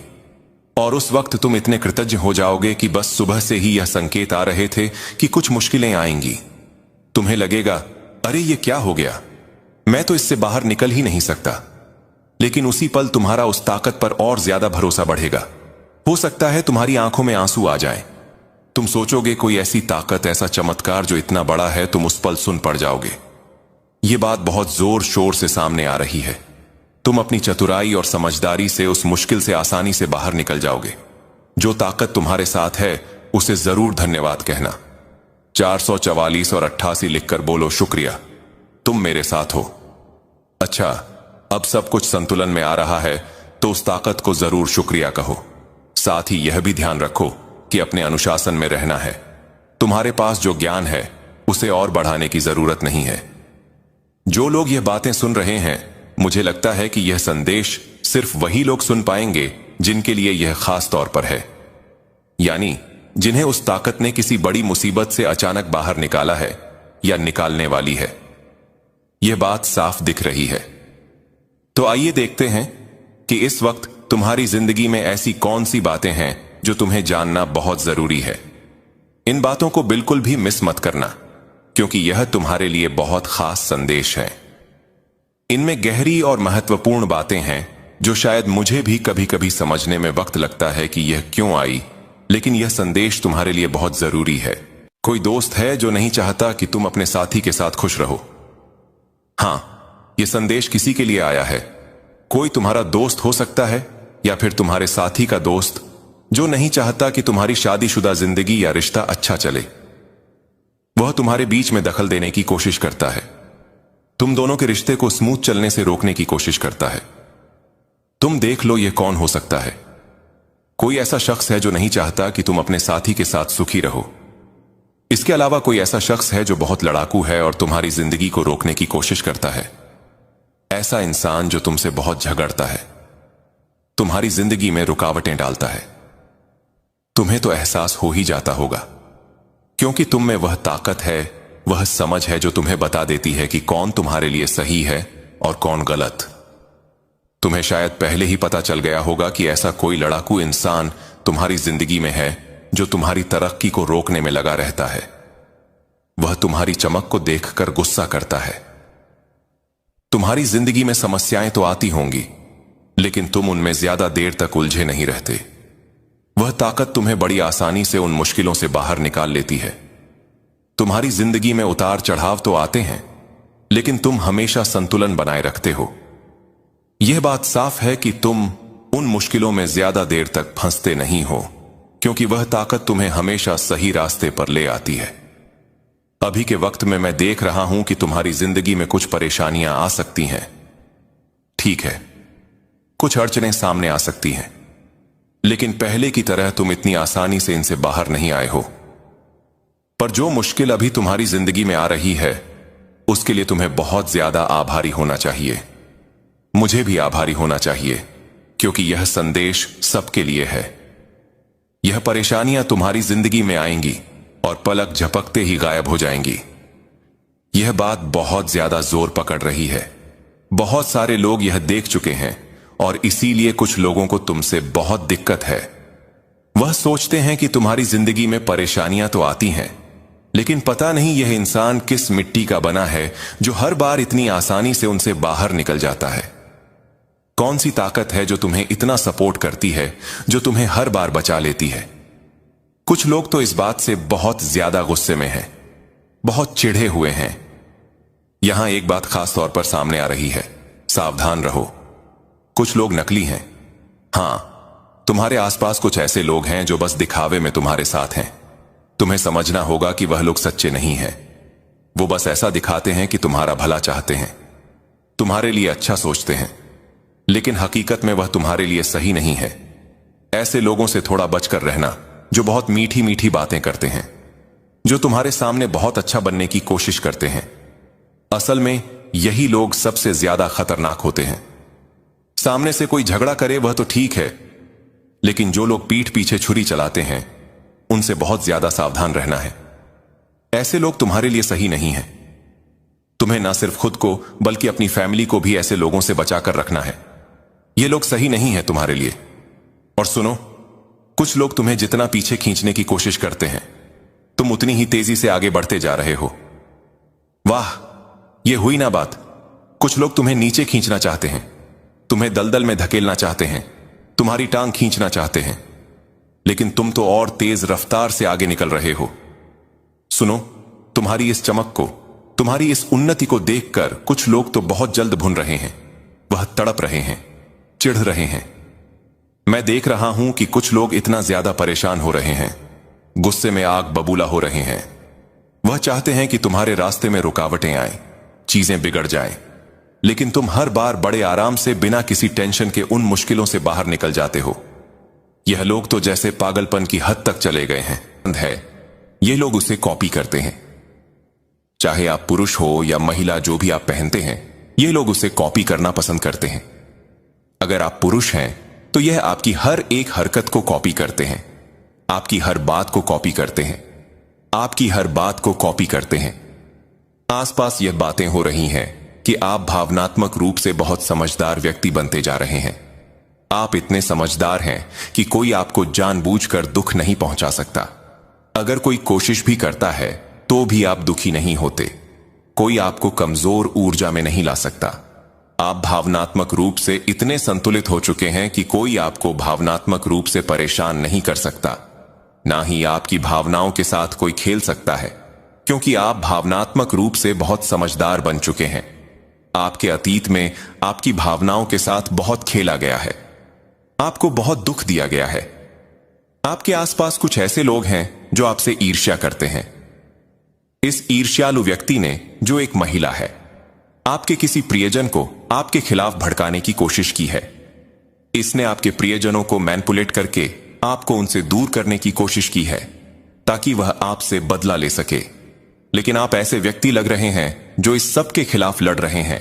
और उस वक्त तुम इतने कृतज्ञ हो जाओगे कि बस सुबह से ही यह संकेत आ रहे थे कि कुछ मुश्किलें आएंगी। तुम्हें लगेगा, अरे ये क्या हो गया, मैं तो इससे बाहर निकल ही नहीं सकता। लेकिन उसी पल तुम्हारा उस ताकत पर और ज्यादा भरोसा बढ़ेगा। हो सकता है तुम्हारी आंखों में आंसू आ जाएं। तुम सोचोगे कोई ऐसी ताकत, ऐसा चमत्कार जो इतना बड़ा है, तुम उस पल सुन पड़ जाओगे। ये बात बहुत जोर शोर से सामने आ रही है। तुम अपनी चतुराई और समझदारी से उस मुश्किल से आसानी से बाहर निकल जाओगे। जो ताकत तुम्हारे साथ है उसे जरूर धन्यवाद कहना। 444 और 88 लिखकर बोलो, शुक्रिया, तुम मेरे साथ हो। अच्छा, अब सब कुछ संतुलन में आ रहा है तो उस ताकत को जरूर शुक्रिया कहो। साथ ही यह भी ध्यान रखो कि अपने अनुशासन में रहना है। तुम्हारे पास जो ज्ञान है उसे और बढ़ाने की जरूरत नहीं है। जो लोग यह बातें सुन रहे हैं, मुझे लगता है कि यह संदेश सिर्फ वही लोग सुन पाएंगे जिनके लिए यह खास तौर पर है, यानी जिन्हें उस ताकत ने किसी बड़ी मुसीबत से अचानक बाहर निकाला है या निकालने वाली है। यह बात साफ दिख रही है। तो आइए देखते हैं कि इस वक्त तुम्हारी जिंदगी में ऐसी कौन सी बातें हैं जो तुम्हें जानना बहुत जरूरी है। इन बातों को बिल्कुल भी मिस मत करना, क्योंकि यह तुम्हारे लिए बहुत खास संदेश है। इनमें गहरी और महत्वपूर्ण बातें हैं जो शायद मुझे भी कभी कभी समझने में वक्त लगता है कि यह क्यों आई, लेकिन यह संदेश तुम्हारे लिए बहुत जरूरी है। कोई दोस्त है जो नहीं चाहता कि तुम अपने साथी के साथ खुश रहो। हां, यह संदेश किसी के लिए आया है। कोई तुम्हारा दोस्त हो सकता है या फिर तुम्हारे साथी का दोस्त जो नहीं चाहता कि तुम्हारी शादीशुदा जिंदगी या रिश्ता अच्छा चले। वह तुम्हारे बीच में दखल देने की कोशिश करता है। तुम दोनों के रिश्ते को स्मूथ चलने से रोकने की कोशिश करता है। तुम देख लो यह कौन हो सकता है। कोई ऐसा शख्स है जो नहीं चाहता कि तुम अपने साथी के साथ सुखी रहो। इसके अलावा कोई ऐसा शख्स है जो बहुत लड़ाकू है और तुम्हारी जिंदगी को रोकने की कोशिश करता है। ऐसा इंसान जो तुमसे बहुत झगड़ता है, तुम्हारी जिंदगी में रुकावटें डालता है। तुम्हें तो एहसास हो ही जाता होगा, क्योंकि तुम में वह ताकत है, वह समझ है जो तुम्हें बता देती है कि कौन तुम्हारे लिए सही है और कौन गलत। तुम्हें शायद पहले ही पता चल गया होगा कि ऐसा कोई लड़ाकू इंसान तुम्हारी जिंदगी में है जो तुम्हारी तरक्की को रोकने में लगा रहता है। वह तुम्हारी चमक को देखकर गुस्सा करता है। तुम्हारी जिंदगी में समस्याएं तो आती होंगी, लेकिन तुम उनमें ज्यादा देर तक उलझे नहीं रहते। वह ताकत तुम्हें बड़ी आसानी से उन मुश्किलों से बाहर निकाल लेती है। तुम्हारी जिंदगी में उतार चढ़ाव तो आते हैं, लेकिन तुम हमेशा संतुलन बनाए रखते हो। यह बात साफ है कि तुम उन मुश्किलों में ज्यादा देर तक फंसते नहीं हो, क्योंकि वह ताकत तुम्हें हमेशा सही रास्ते पर ले आती है। अभी के वक्त में मैं देख रहा हूं कि तुम्हारी जिंदगी में कुछ परेशानियां आ सकती हैं। ठीक है, कुछ अड़चनें सामने आ सकती हैं, लेकिन पहले की तरह तुम इतनी आसानी से इनसे बाहर नहीं आए हो। पर जो मुश्किल अभी तुम्हारी जिंदगी में आ रही है, उसके लिए तुम्हें बहुत ज्यादा आभारी होना चाहिए। मुझे भी आभारी होना चाहिए, क्योंकि यह संदेश सबके लिए है। यह परेशानियां तुम्हारी जिंदगी में आएंगी और पलक झपकते ही गायब हो जाएंगी। यह बात बहुत ज्यादा जोर पकड़ रही है। बहुत सारे लोग यह देख चुके हैं और इसीलिए कुछ लोगों को तुमसे बहुत दिक्कत है। वह सोचते हैं कि तुम्हारी जिंदगी में परेशानियां तो आती हैं, लेकिन पता नहीं यह इंसान किस मिट्टी का बना है जो हर बार इतनी आसानी से उनसे बाहर निकल जाता है। कौन सी ताकत है जो तुम्हें इतना सपोर्ट करती है, जो तुम्हें हर बार बचा लेती है। कुछ लोग तो इस बात से बहुत ज्यादा गुस्से में हैं, बहुत चिढ़े हुए हैं। यहां एक बात खास तौर पर सामने आ रही है, सावधान रहो। कुछ लोग नकली हैं। हां, तुम्हारे आसपास कुछ ऐसे लोग हैं जो बस दिखावे में तुम्हारे साथ हैं। तुम्हें समझना होगा कि वह लोग सच्चे नहीं हैं। वो बस ऐसा दिखाते हैं कि तुम्हारा भला चाहते हैं, तुम्हारे लिए अच्छा सोचते हैं, लेकिन हकीकत में वह तुम्हारे लिए सही नहीं है। ऐसे लोगों से थोड़ा बचकर रहना, जो बहुत मीठी मीठी बातें करते हैं, जो तुम्हारे सामने बहुत अच्छा बनने की कोशिश करते हैं। असल में यही लोग सबसे ज्यादा खतरनाक होते हैं। सामने से कोई झगड़ा करे वह तो ठीक है, लेकिन जो लोग पीठ पीछे छुरी चलाते हैं, उनसे बहुत ज्यादा सावधान रहना है। ऐसे लोग तुम्हारे लिए सही नहीं हैं। तुम्हें ना सिर्फ खुद को बल्कि अपनी फैमिली को भी ऐसे लोगों से बचाकर रखना है। ये लोग सही नहीं है तुम्हारे लिए। और सुनो, कुछ लोग तुम्हें जितना पीछे खींचने की कोशिश करते हैं, तुम उतनी ही तेजी से आगे बढ़ते जा रहे हो। वाह, यह हुई ना बात। कुछ लोग तुम्हें नीचे खींचना चाहते हैं, तुम्हें दलदल में धकेलना चाहते हैं, तुम्हारी टांग खींचना चाहते हैं, लेकिन तुम तो और तेज रफ्तार से आगे निकल रहे हो। सुनो, तुम्हारी इस चमक को, तुम्हारी इस उन्नति को देखकर कुछ लोग तो बहुत जल्द भुन रहे हैं। वह तड़प रहे हैं, चिढ़ रहे हैं। मैं देख रहा हूं कि कुछ लोग इतना ज्यादा परेशान हो रहे हैं, गुस्से में आग बबूला हो रहे हैं। वह चाहते हैं कि तुम्हारे रास्ते में रुकावटें आए, चीजें बिगड़ जाएं, लेकिन तुम हर बार बड़े आराम से बिना किसी टेंशन के उन मुश्किलों से बाहर निकल जाते हो। यह लोग तो जैसे पागलपन की हद तक चले गए हैं। ये लोग उसे कॉपी करते हैं। चाहे आप पुरुष हो या महिला, जो भी आप पहनते हैं, ये लोग उसे कॉपी करना पसंद करते हैं। अगर आप पुरुष हैं तो यह आपकी हर एक हरकत को कॉपी करते हैं, आपकी हर बात को कॉपी करते हैं, आपकी हर बात को कॉपी करते हैं। आसपास यह बातें हो रही हैं कि आप भावनात्मक रूप से बहुत समझदार व्यक्ति बनते जा रहे हैं। आप इतने समझदार हैं कि कोई आपको जानबूझकर दुख नहीं पहुंचा सकता। अगर कोई कोशिश भी करता है तो भी आप दुखी नहीं होते। कोई आपको कमजोर ऊर्जा में नहीं ला सकता। आप भावनात्मक रूप से इतने संतुलित हो चुके हैं कि कोई आपको भावनात्मक रूप से परेशान नहीं कर सकता। ना ही आपकी भावनाओं के साथ कोई खेल सकता है, क्योंकि आप भावनात्मक रूप से बहुत समझदार बन चुके हैं। आपके अतीत में आपकी भावनाओं के साथ बहुत खेला गया है, आपको बहुत दुख दिया गया है। आपके आसपास कुछ ऐसे लोग हैं जो आपसे ईर्ष्या करते हैं। इस ईर्ष्यालु व्यक्ति ने, जो एक महिला है, आपके किसी प्रियजन को आपके खिलाफ भड़काने की कोशिश की है। इसने आपके प्रियजनों को मैनिपुलेट करके आपको उनसे दूर करने की कोशिश की है, ताकि वह आपसे बदला ले सके। लेकिन आप ऐसे व्यक्ति लग रहे हैं जो इस सब के खिलाफ लड़ रहे हैं।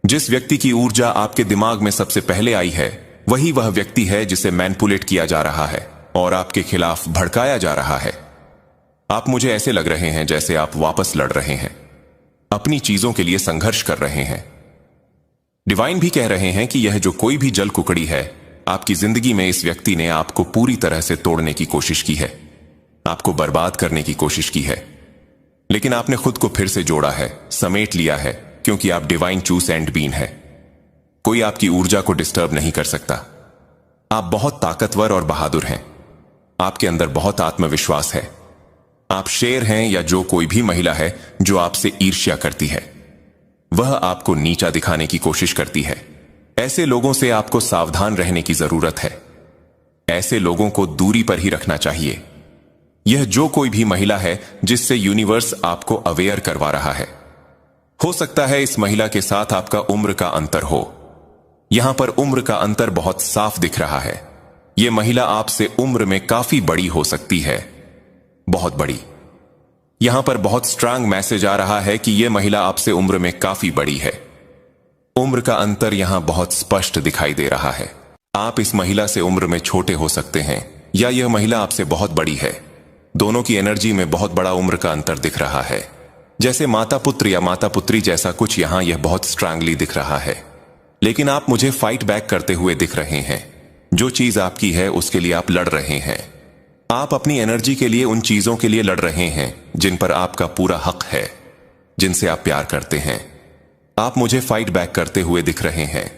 जिस व्यक्ति की ऊर्जा आपके दिमाग में सबसे पहले आई है, वही वह व्यक्ति है जिसे मैनिपुलेट किया जा रहा है और आपके खिलाफ भड़काया जा रहा है। आप मुझे ऐसे लग रहे हैं जैसे आप वापस लड़ रहे हैं, अपनी चीजों के लिए संघर्ष कर रहे हैं। डिवाइन भी कह रहे हैं कि यह जो कोई भी जल कुकड़ी है आपकी जिंदगी में, इस व्यक्ति ने आपको पूरी तरह से तोड़ने की कोशिश की है, आपको बर्बाद करने की कोशिश की है। लेकिन आपने खुद को फिर से जोड़ा है, समेट लिया है, क्योंकि आप डिवाइन चूस एंड बीन है। कोई आपकी ऊर्जा को डिस्टर्ब नहीं कर सकता। आप बहुत ताकतवर और बहादुर हैं। आपके अंदर बहुत आत्मविश्वास है। आप शेर हैं, या जो कोई भी महिला है जो आपसे ईर्ष्या करती है, वह आपको नीचा दिखाने की कोशिश करती है। ऐसे लोगों से आपको सावधान रहने की जरूरत है। ऐसे लोगों को दूरी पर ही रखना चाहिए। यह जो कोई भी महिला है जिससे यूनिवर्स आपको अवेयर करवा रहा है। हो सकता है इस महिला के साथ आपका उम्र का अंतर हो। यहां पर उम्र का अंतर बहुत साफ दिख रहा है। यह महिला आपसे उम्र में काफी बड़ी हो सकती है, बहुत बड़ी। यहां पर बहुत स्ट्रांग मैसेज आ रहा है कि यह महिला आपसे उम्र में काफी बड़ी है। उम्र का अंतर यहां बहुत स्पष्ट दिखाई दे रहा है। आप इस महिला से उम्र में छोटे हो सकते हैं, या यह महिला आपसे बहुत बड़ी है। दोनों की एनर्जी में बहुत बड़ा उम्र का अंतर दिख रहा है, जैसे माता पुत्र या माता पुत्री जैसा कुछ। यहां यह बहुत स्ट्रांगली दिख रहा है। लेकिन आप मुझे फाइट बैक करते हुए दिख रहे हैं। जो चीज आपकी है उसके लिए आप लड़ रहे हैं। आप अपनी एनर्जी के लिए उन चीजों के लिए लड़ रहे हैं जिन पर आपका पूरा हक है, जिनसे आप प्यार करते हैं। आप मुझे फाइट बैक करते हुए दिख रहे हैं।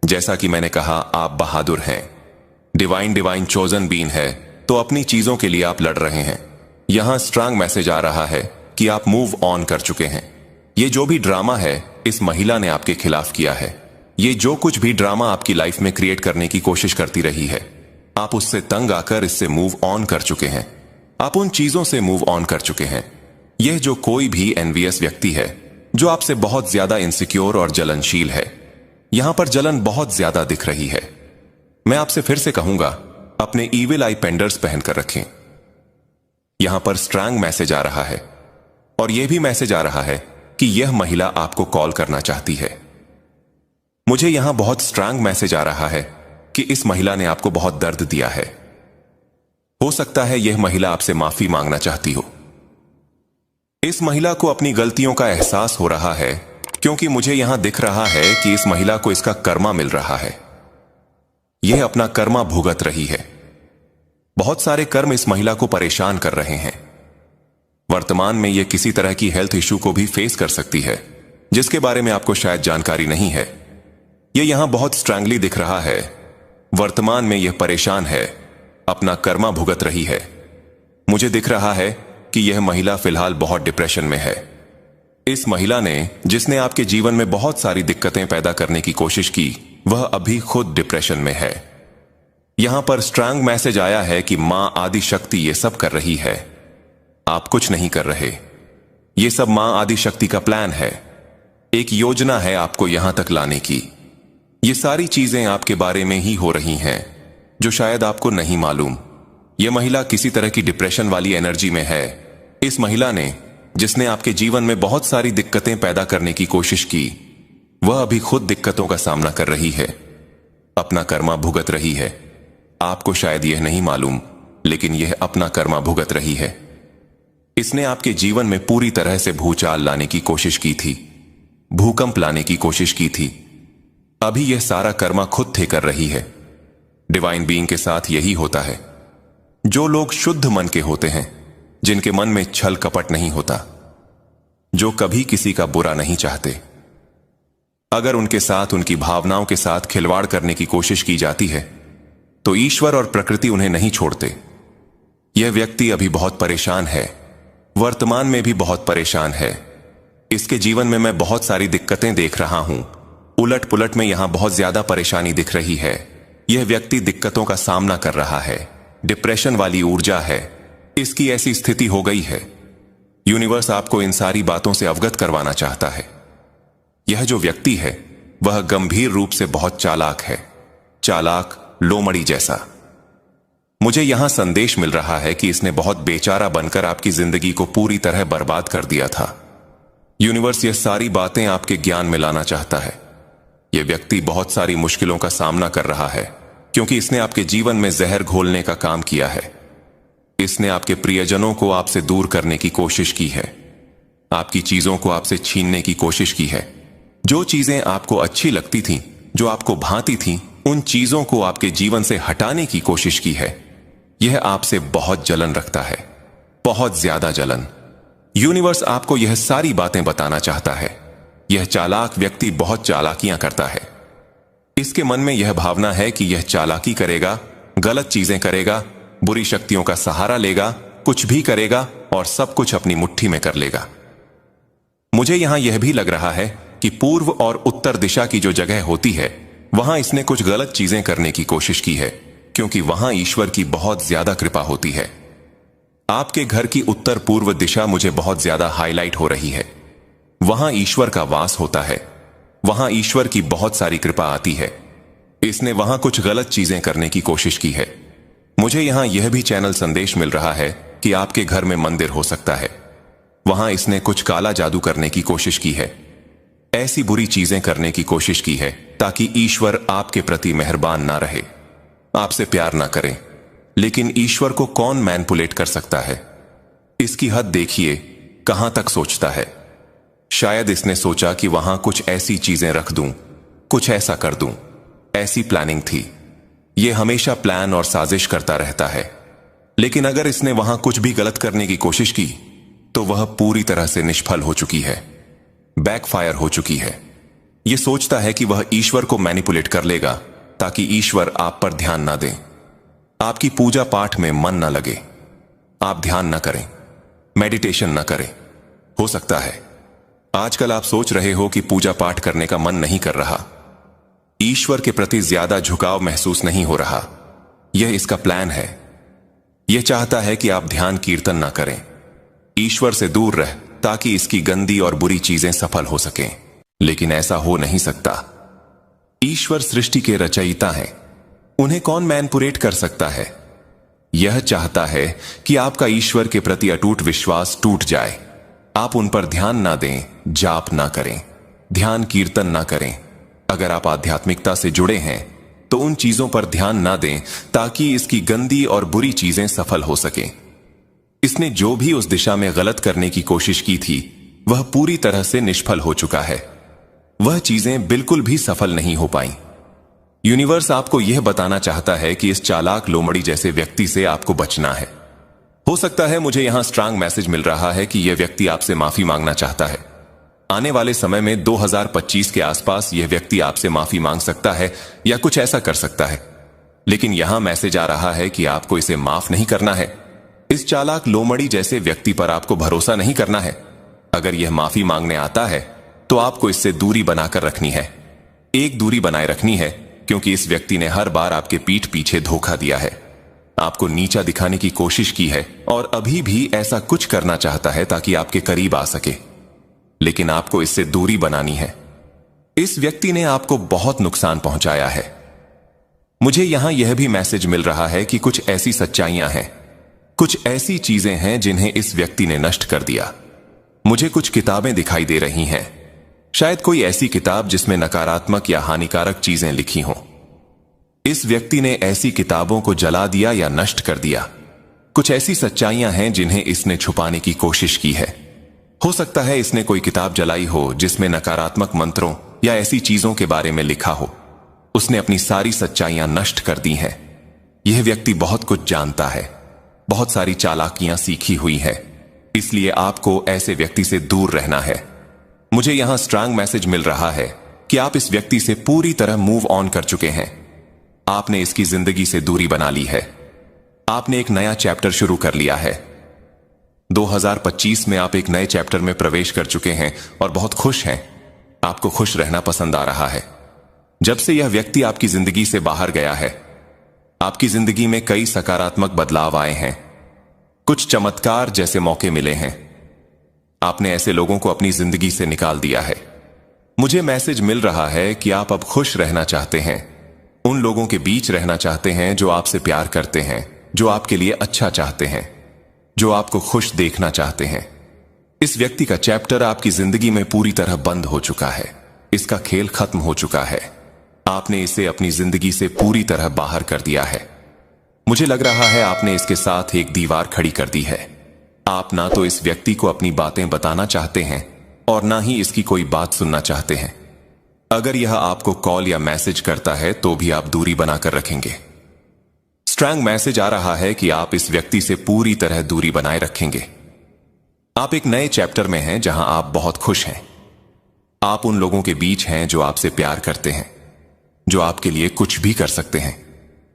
जैसा कि मैंने कहा, आप बहादुर हैं। डिवाइन चोजन बीन है, तो अपनी चीजों के लिए आप लड़ रहे हैं। यहां स्ट्रांग मैसेज आ रहा है कि आप मूव ऑन कर चुके हैं। ये जो भी ड्रामा है इस महिला ने आपके खिलाफ किया है, ये जो कुछ भी ड्रामा आपकी लाइफ में क्रिएट करने की कोशिश करती रही है, आप उससे तंग आकर इससे मूव ऑन कर चुके हैं। आप उन चीजों से मूव ऑन कर चुके हैं। यह जो कोई भी एनवियस व्यक्ति है, जो आपसे बहुत ज्यादा इनसिक्योर और जलनशील है, यहां पर जलन बहुत ज्यादा दिख रही है। मैं आपसे फिर से कहूंगा, अपने ईविल आई पेंडर्स पहनकर रखें। यहां पर स्ट्रांग मैसेज आ रहा है, और यह भी मैसेज आ रहा है कि यह महिला आपको कॉल करना चाहती है। मुझे यहां बहुत स्ट्रांग मैसेज आ रहा है कि इस महिला ने आपको बहुत दर्द दिया है। हो सकता है यह महिला आपसे माफी मांगना चाहती हो। इस महिला को अपनी गलतियों का एहसास हो रहा है, क्योंकि मुझे यहां दिख रहा है कि इस महिला को इसका कर्मा मिल रहा है। यह अपना कर्मा भुगत रही है। बहुत सारे कर्म इस महिला को परेशान कर रहे हैं। वर्तमान में यह किसी तरह की हेल्थ इश्यू को भी फेस कर सकती है, जिसके बारे में आपको शायद जानकारी नहीं है। यह यहां बहुत स्ट्रांगली दिख रहा है। वर्तमान में यह परेशान है, अपना कर्मा भुगत रही है। मुझे दिख रहा है कि यह महिला फिलहाल बहुत डिप्रेशन में है। इस महिला ने, जिसने आपके जीवन में बहुत सारी दिक्कतें पैदा करने की कोशिश की, वह अभी खुद डिप्रेशन में है। यहां पर स्ट्रांग मैसेज आया है कि मां आदि शक्ति ये सब कर रही है, आप कुछ नहीं कर रहे। ये सब मां आदि शक्ति का प्लान है, एक योजना है आपको यहां तक लाने की। ये सारी चीजें आपके बारे में ही हो रही हैं, जो शायद आपको नहीं मालूम। यह महिला किसी तरह की डिप्रेशन वाली एनर्जी में है। इस महिला ने, जिसने आपके जीवन में बहुत सारी दिक्कतें पैदा करने की कोशिश की, वह अभी खुद दिक्कतों का सामना कर रही है, अपना कर्मा भुगत रही है। आपको शायद यह नहीं मालूम, लेकिन यह अपना कर्मा भुगत रही है। इसने आपके जीवन में पूरी तरह से भूचाल लाने की कोशिश की थी, भूकंप लाने की कोशिश की थी। अभी यह सारा कर्मा खुद थे कर रही है। डिवाइन बीइंग के साथ यही होता है। जो लोग शुद्ध मन के होते हैं, जिनके मन में छल कपट नहीं होता, जो कभी किसी का बुरा नहीं चाहते, अगर उनके साथ, उनकी भावनाओं के साथ खिलवाड़ करने की कोशिश की जाती है, तो ईश्वर और प्रकृति उन्हें नहीं छोड़ते। यह व्यक्ति अभी बहुत परेशान है, वर्तमान में भी बहुत परेशान है। इसके जीवन में मैं बहुत सारी दिक्कतें देख रहा हूं। उलट पुलट में यहां बहुत ज्यादा परेशानी दिख रही है। यह व्यक्ति दिक्कतों का सामना कर रहा है, डिप्रेशन वाली ऊर्जा है, इसकी ऐसी स्थिति हो गई है। यूनिवर्स आपको इन सारी बातों से अवगत करवाना चाहता है। यह जो व्यक्ति है, वह गंभीर रूप से बहुत चालाक है, चालाक लोमड़ी जैसा। मुझे यहां संदेश मिल रहा है कि इसने बहुत बेचारा बनकर आपकी जिंदगी को पूरी तरह बर्बाद कर दिया था। यूनिवर्स यह सारी बातें आपके ज्ञान में लाना चाहता है। यह व्यक्ति बहुत सारी मुश्किलों का सामना कर रहा है, क्योंकि इसने आपके जीवन में जहर घोलने का काम किया है। इसने आपके प्रियजनों को आपसे दूर करने की कोशिश की है, आपकी चीजों को आपसे छीनने की कोशिश की है। जो चीजें आपको अच्छी लगती थीं, जो आपको भाती थीं, उन चीजों को आपके जीवन से हटाने की कोशिश की है। यह आपसे बहुत जलन रखता है, बहुत ज्यादा जलन। यूनिवर्स आपको यह सारी बातें बताना चाहता है। यह चालाक व्यक्ति बहुत चालाकियां करता है। इसके मन में यह भावना है कि यह चालाकी करेगा, गलत चीजें करेगा, बुरी शक्तियों का सहारा लेगा, कुछ भी करेगा और सब कुछ अपनी मुट्ठी में कर लेगा। मुझे यहां यह भी लग रहा है कि पूर्व और उत्तर दिशा की जो जगह होती है, वहां इसने कुछ गलत चीजें करने की कोशिश की है, क्योंकि वहां ईश्वर की बहुत ज्यादा कृपा होती है। आपके घर की उत्तर पूर्व दिशा मुझे बहुत ज्यादा हाईलाइट हो रही है। वहां ईश्वर का वास होता है, वहां ईश्वर की बहुत सारी कृपा आती है। इसने वहां कुछ गलत चीजें करने की कोशिश की है। मुझे यहां यह भी चैनल संदेश मिल रहा है कि आपके घर में मंदिर हो सकता है। वहां इसने कुछ काला जादू करने की कोशिश की है, ऐसी बुरी चीजें करने की कोशिश की है ताकि ईश्वर आपके प्रति मेहरबान ना रहे, आपसे प्यार ना करें। लेकिन ईश्वर को कौन मैनिपुलेट कर सकता है? इसकी हद देखिए, कहां तक सोचता है। शायद इसने सोचा कि वहां कुछ ऐसी चीजें रख दूं, कुछ ऐसा कर दूं, ऐसी प्लानिंग थी। यह हमेशा प्लान और साजिश करता रहता है। लेकिन अगर इसने वहां कुछ भी गलत करने की कोशिश की, तो वह पूरी तरह से निष्फल हो चुकी है, बैकफायर हो चुकी है। यह सोचता है कि वह ईश्वर को मैनिपुलेट कर लेगा ताकि ईश्वर आप पर ध्यान ना दें, आपकी पूजा पाठ में मन ना लगे, आप ध्यान न करें, मेडिटेशन न करें। हो सकता है आजकल आप सोच रहे हो कि पूजा पाठ करने का मन नहीं कर रहा, ईश्वर के प्रति ज्यादा झुकाव महसूस नहीं हो रहा। यह इसका प्लान है। यह चाहता है कि आप ध्यान कीर्तन ना करें, ईश्वर से दूर रह, ताकि इसकी गंदी और बुरी चीजें सफल हो सकें। लेकिन ऐसा हो नहीं सकता। ईश्वर सृष्टि के रचयिता हैं, उन्हें कौन मैनिपुलेट कर सकता है? यह चाहता है कि आपका ईश्वर के प्रति अटूट विश्वास टूट जाए। आप उन पर ध्यान ना दें, जाप ना करें, ध्यान कीर्तन ना करें। अगर आप आध्यात्मिकता से जुड़े हैं तो उन चीजों पर ध्यान ना दें ताकि इसकी गंदी और बुरी चीजें सफल हो सकें। इसने जो भी उस दिशा में गलत करने की कोशिश की थी, वह पूरी तरह से निष्फल हो चुका है। वह चीजें बिल्कुल भी सफल नहीं हो पाई। यूनिवर्स आपको यह बताना चाहता है कि इस चालाक लोमड़ी जैसे व्यक्ति से आपको बचना है। हो सकता है मुझे यहां स्ट्रांग मैसेज मिल रहा है कि यह व्यक्ति आपसे माफी मांगना चाहता है। आने वाले समय में 2025 के आसपास यह व्यक्ति आपसे माफी मांग सकता है या कुछ ऐसा कर सकता है, लेकिन यहां मैसेज आ रहा है कि आपको इसे माफ नहीं करना है। इस चालाक लोमड़ी जैसे व्यक्ति पर आपको भरोसा नहीं करना है। अगर यह माफी मांगने आता है तो आपको इससे दूरी बनाकर रखनी है, एक दूरी बनाए रखनी है, क्योंकि इस व्यक्ति ने हर बार आपके पीठ पीछे धोखा दिया है, आपको नीचा दिखाने की कोशिश की है और अभी भी ऐसा कुछ करना चाहता है ताकि आपके करीब आ सके, लेकिन आपको इससे दूरी बनानी है। इस व्यक्ति ने आपको बहुत नुकसान पहुंचाया है। मुझे यहां यह भी मैसेज मिल रहा है कि कुछ ऐसी सच्चाइयां हैं, कुछ ऐसी चीजें हैं जिन्हें इस व्यक्ति ने नष्ट कर दिया। मुझे कुछ किताबें दिखाई दे रही हैं, शायद कोई ऐसी किताब जिसमें नकारात्मक या हानिकारक चीजें लिखी हों। इस व्यक्ति ने ऐसी किताबों को जला दिया या नष्ट कर दिया। कुछ ऐसी सच्चाइयां हैं जिन्हें इसने छुपाने की कोशिश की है। हो सकता है इसने कोई किताब जलाई हो जिसमें नकारात्मक मंत्रों या ऐसी चीजों के बारे में लिखा हो। उसने अपनी सारी सच्चाइयां नष्ट कर दी हैं। यह व्यक्ति बहुत कुछ जानता है, बहुत सारी चालाकियां सीखी हुई है, इसलिए आपको ऐसे व्यक्ति से दूर रहना है। मुझे यहां स्ट्रांग मैसेज मिल रहा है कि आप इस व्यक्ति से पूरी तरह मूव ऑन कर चुके हैं। आपने इसकी जिंदगी से दूरी बना ली है। आपने एक नया चैप्टर शुरू कर लिया है। 2025 में आप एक नए चैप्टर में प्रवेश कर चुके हैं और बहुत खुश हैं। आपको खुश रहना पसंद आ रहा है। जब से यह व्यक्ति आपकी जिंदगी से बाहर गया है, आपकी जिंदगी में कई सकारात्मक बदलाव आए हैं। कुछ चमत्कार जैसे मौके मिले हैं। आपने ऐसे लोगों को अपनी जिंदगी से निकाल दिया है। मुझे मैसेज मिल रहा है कि आप अब खुश रहना चाहते हैं, उन लोगों के बीच रहना चाहते हैं जो आपसे प्यार करते हैं, जो आपके लिए अच्छा चाहते हैं, जो आपको खुश देखना चाहते हैं। इस व्यक्ति का चैप्टर आपकी जिंदगी में पूरी तरह बंद हो चुका है। इसका खेल खत्म हो चुका है। आपने इसे अपनी जिंदगी से पूरी तरह बाहर कर दिया है। मुझे लग रहा है आपने इसके साथ एक दीवार खड़ी कर दी है। आप ना तो इस व्यक्ति को अपनी बातें बताना चाहते हैं और ना ही इसकी कोई बात सुनना चाहते हैं। अगर यह आपको कॉल या मैसेज करता है तो भी आप दूरी बनाकर रखेंगे। स्ट्रांग मैसेज आ रहा है कि आप इस व्यक्ति से पूरी तरह दूरी बनाए रखेंगे। आप एक नए चैप्टर में हैं जहां आप बहुत खुश हैं। आप उन लोगों के बीच हैं जो आपसे प्यार करते हैं, जो आपके लिए कुछ भी कर सकते हैं,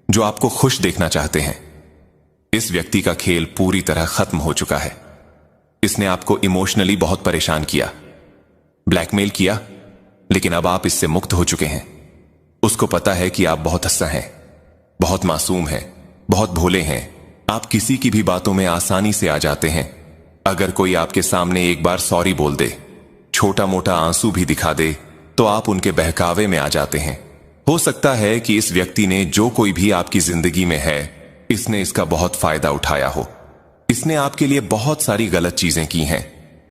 जो आपको खुश देखना चाहते हैं। इस व्यक्ति का खेल पूरी तरह खत्म हो चुका है। इसने आपको इमोशनली बहुत परेशान किया, ब्लैकमेल किया, लेकिन अब आप इससे मुक्त हो चुके हैं। उसको पता है कि आप बहुत अच्छा हैं, बहुत मासूम हैं, बहुत भोले हैं। आप किसी की भी बातों में आसानी से आ जाते हैं। अगर कोई आपके सामने एक बार सॉरी बोल दे, छोटा मोटा आंसू भी दिखा दे, तो आप उनके बहकावे में आ जाते हैं। हो सकता है कि इस व्यक्ति ने जो कोई भी आपकी जिंदगी में है, इसने इसका बहुत फायदा उठाया हो। इसने आपके लिए बहुत सारी गलत चीजें की हैं।